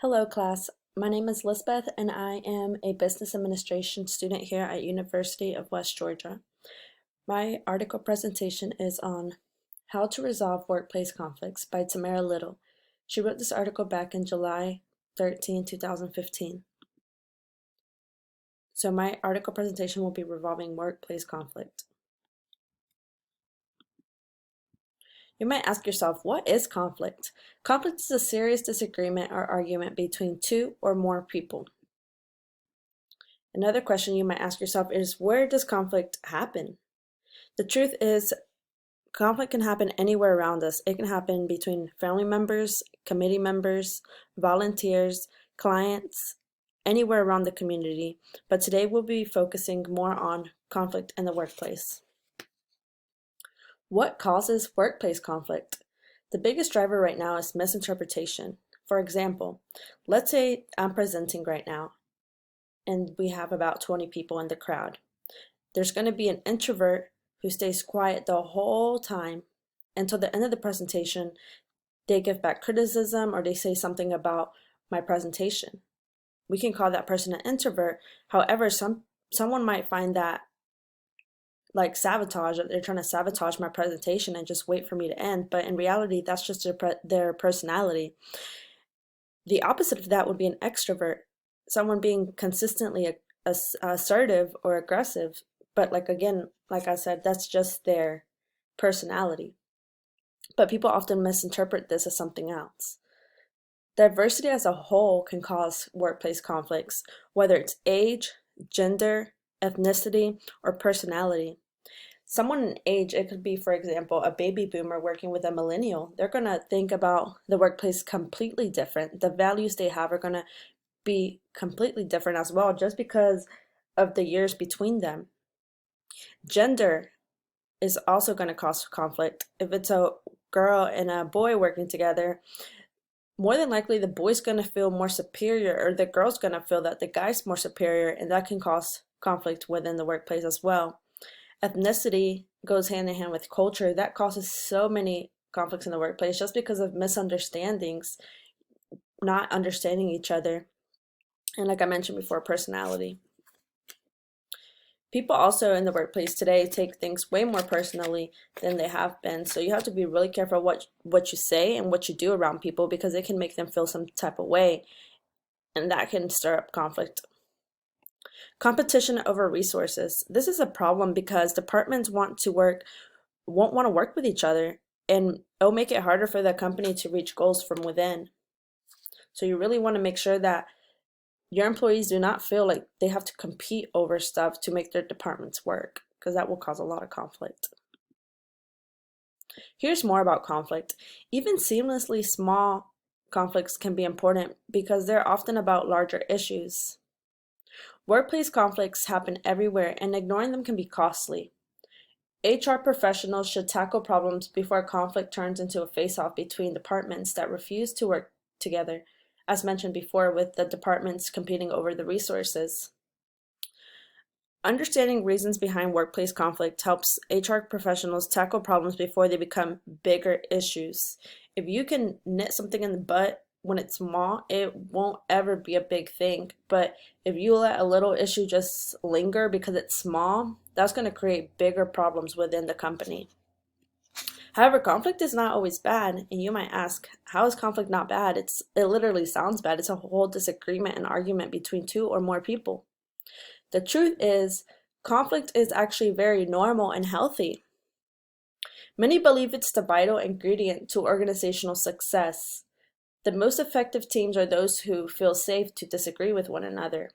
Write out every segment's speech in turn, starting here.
Hello class, my name is Lisbeth and I am a business administration student here at University of West Georgia. My article presentation is on How to Resolve Workplace Conflicts by Tamara Little. She wrote this article back in July 2015. So my article presentation will be revolving workplace conflict. You might ask yourself, what is conflict? Conflict is a serious disagreement or argument between two or more people. Another question you might ask yourself is, where does conflict happen? The truth is, conflict can happen anywhere around us. It can happen between family members, committee members, volunteers, clients, anywhere around the community. But today we'll be focusing more on conflict in the workplace. What causes workplace conflict? The biggest driver right now is misinterpretation. For example, let's say I'm presenting right now and we have about 20 people in the crowd. There's going to be an introvert who stays quiet the whole time until the end of the presentation. They give back criticism or they say something about my presentation. We can call that person an introvert. However, someone might find that like sabotage, that they're trying to sabotage my presentation and just wait for me to end. But in reality, that's just their personality. The opposite of that would be an extrovert, someone being consistently assertive or aggressive. But like I said, that's just their personality. But people often misinterpret this as something else. Diversity as a whole can cause workplace conflicts, whether it's age, gender, ethnicity, or personality. Someone in age, it could be, for example, a baby boomer working with a millennial. They're going to think about the workplace completely different. The values they have are going to be completely different as well, just because of the years between them. Gender is also going to cause conflict. If it's a girl and a boy working together, more than likely the boy's going to feel more superior, or the girl's going to feel that the guy's more superior, and that can cause conflict within the workplace as well. Ethnicity goes hand in hand with culture. That causes so many conflicts in the workplace just because of misunderstandings, not understanding each other. And like I mentioned before, personality. People also in the workplace today take things way more personally than they have been. So you have to be really careful what you say and what you do around people, because it can make them feel some type of way, and that can stir up conflict. Competition over resources. This is a problem because departments won't want to work with each other, and it'll make it harder for the company to reach goals from within. So you really want to make sure that your employees do not feel like they have to compete over stuff to make their departments work, because that will cause a lot of conflict. Here's more about conflict. Even seamlessly small conflicts can be important because they're often about larger issues. Workplace conflicts happen everywhere, and ignoring them can be costly. HR professionals should tackle problems before conflict turns into a face-off between departments that refuse to work together, as mentioned before, with the departments competing over the resources. Understanding reasons behind workplace conflict helps HR professionals tackle problems before they become bigger issues. If you can nip something in the butt when it's small, it won't ever be a big thing. But if you let a little issue just linger because it's small, that's going to create bigger problems within the company. However, conflict is not always bad, and you might ask, how is conflict not bad? It literally sounds bad. It's a whole disagreement and argument between two or more people. The truth is, conflict is actually very normal and healthy. Many believe it's the vital ingredient to organizational success. The most effective teams are those who feel safe to disagree with one another.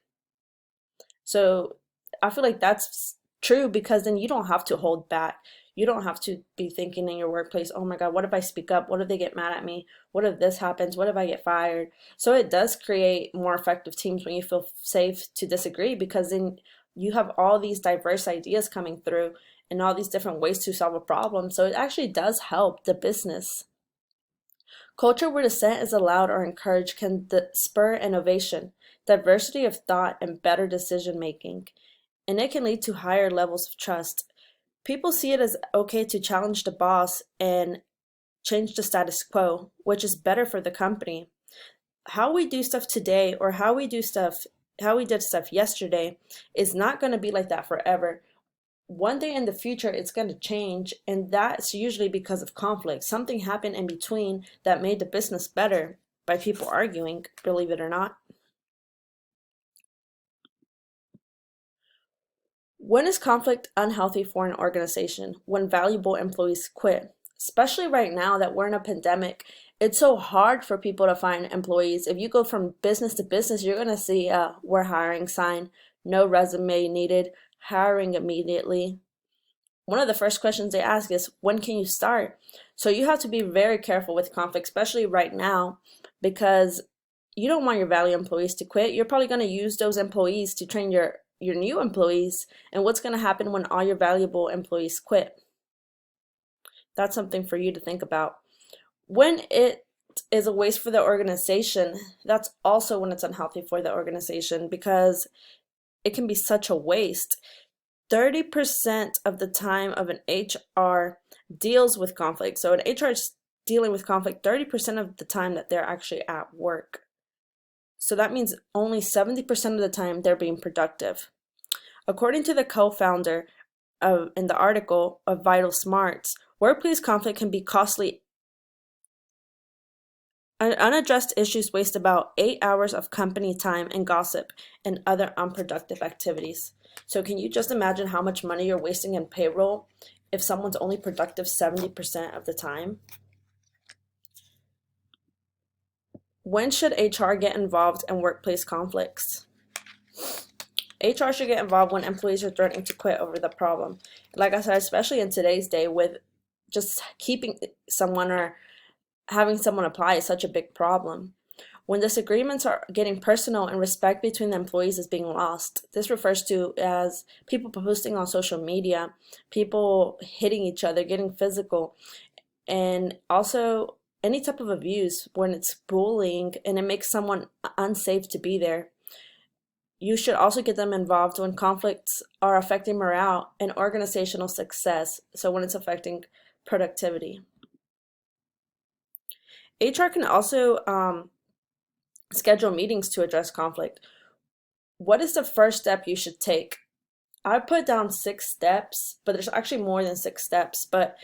So I feel like that's true, because then you don't have to hold back. You don't have to be thinking in your workplace, oh my God, what if I speak up? What if they get mad at me? What if this happens? What if I get fired? So it does create more effective teams when you feel safe to disagree, because then you have all these diverse ideas coming through and all these different ways to solve a problem. So it actually does help the business. Culture where dissent is allowed or encouraged can spur innovation, diversity of thought, and better decision making, and it can lead to higher levels of trust. People see it as okay to challenge the boss and change the status quo, which is better for the company. how we do stuff today or how we did stuff yesterday is not going to be like that forever. One day in the future, it's going to change, and that's usually because of conflict. Something happened in between that made the business better by people arguing, believe it or not. When is conflict unhealthy for an organization? When valuable employees quit. Especially right now that we're in a pandemic, it's so hard for people to find employees. If you go from business to business, you're going to see a "we're hiring" sign, no resume needed, hiring immediately. One of the first questions they ask is, when can you start? So you have to be very careful with conflict, especially right now, because you don't want your valuable employees to quit. You're probably going to use those employees to train your new employees. And what's going to happen when all your valuable employees quit? That's something for you to think about. When it is a waste for the organization, that's also when it's unhealthy for the organization, because it can be such a waste. 30% of the time of an HR deals with conflict. So an HR is dealing with conflict 30% of the time that they're actually at work. So that means only 70% of the time they're being productive. According to the co-founder in the article of Vital Smarts, workplace conflict can be costly. Unaddressed issues waste about 8 hours of company time and gossip and other unproductive activities. So can you just imagine how much money you're wasting in payroll if someone's only productive 70% of the time? When should HR get involved in workplace conflicts? HR should get involved when employees are threatening to quit over the problem. Like I said, especially in today's day with just keeping someone or having someone apply is such a big problem. When disagreements are getting personal and respect between the employees is being lost, this refers to as people posting on social media, people hitting each other, getting physical, and also any type of abuse when it's bullying and it makes someone unsafe to be there. You should also get them involved when conflicts are affecting morale and organizational success, so when it's affecting productivity. HR can also schedule meetings to address conflict. What is the first step you should take? I put down 6 steps, but there's actually more than 6 steps. But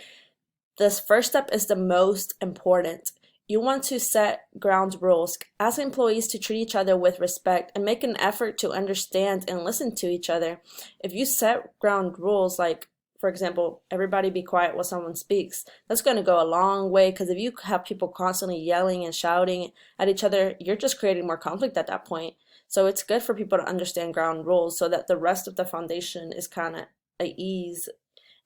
this first step is the most important. You want to set ground rules. Ask employees to treat each other with respect and make an effort to understand and listen to each other. If you set ground rules like, for example, everybody be quiet while someone speaks, that's going to go a long way, because if you have people constantly yelling and shouting at each other, you're just creating more conflict at that point. So it's good for people to understand ground rules so that the rest of the foundation is kind of at ease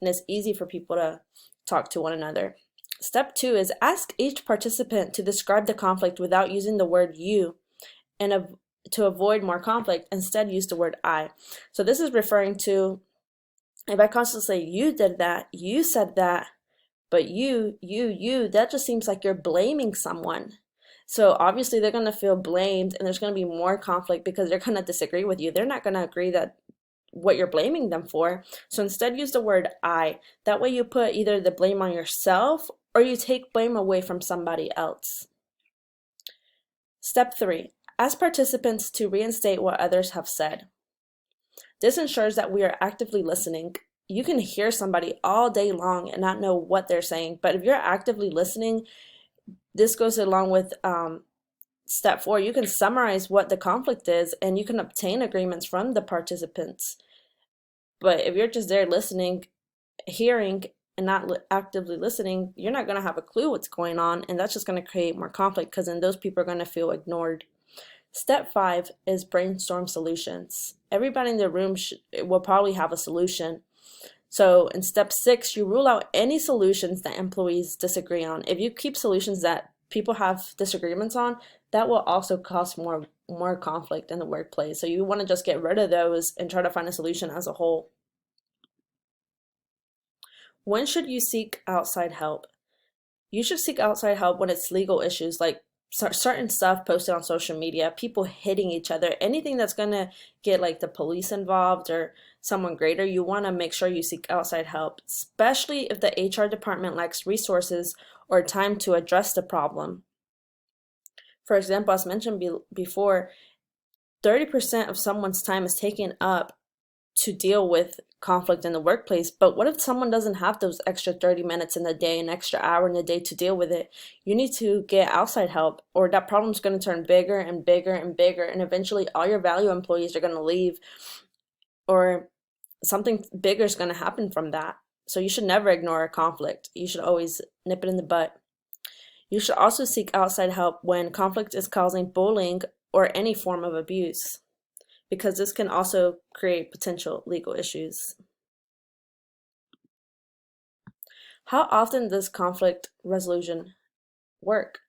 and it's easy for people to talk to one another. Step 2 is ask each participant to describe the conflict without using the word you, and to avoid more conflict, instead use the word I. So this is referring to, if I constantly say, you did that, you said that, but you, that just seems like you're blaming someone. So obviously they're going to feel blamed and there's going to be more conflict because they're going to disagree with you. They're not going to agree that what you're blaming them for. So instead use the word I. That way you put either the blame on yourself or you take blame away from somebody else. Step 3, ask participants to reinstate what others have said. This ensures that we are actively listening. You can hear somebody all day long and not know what they're saying, but if you're actively listening, this goes along with step 4. You can summarize what the conflict is and you can obtain agreements from the participants. But if you're just there listening, hearing, and not actively listening, you're not going to have a clue what's going on, and that's just going to create more conflict because then those people are going to feel ignored. Step 5 is brainstorm solutions. Everybody in the room will probably have a solution. So in step 6, you rule out any solutions that employees disagree on. If you keep solutions that people have disagreements on, that will also cause more conflict in the workplace. So you want to just get rid of those and try to find a solution as a whole. When should you seek outside help? You should seek outside help when it's legal issues like certain stuff posted on social media, people hitting each other, anything that's going to get like the police involved or someone greater. You want to make sure you seek outside help, especially if the HR department lacks resources or time to address the problem. For example, as mentioned before, 30% of someone's time is taken up to deal with conflict in the workplace. But what if someone doesn't have those extra 30 minutes in the day, an extra hour in the day to deal with it? You need to get outside help, or that problem's going to turn bigger and bigger and bigger, and eventually all your value employees are going to leave, or something bigger is going to happen from that. So you should never ignore a conflict. You should always nip it in the butt. You should also seek outside help when conflict is causing bullying or any form of abuse, because this can also create potential legal issues. How often does conflict resolution work?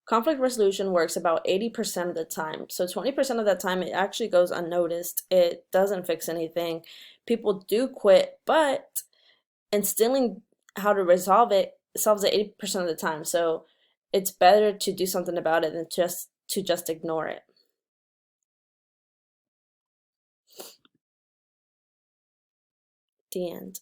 Conflict resolution works about 80% of the time. So 20% of that time, it actually goes unnoticed. It doesn't fix anything. People do quit, but instilling how to resolve it solves it 80% of the time. So it's better to do something about it than just ignore it. The end.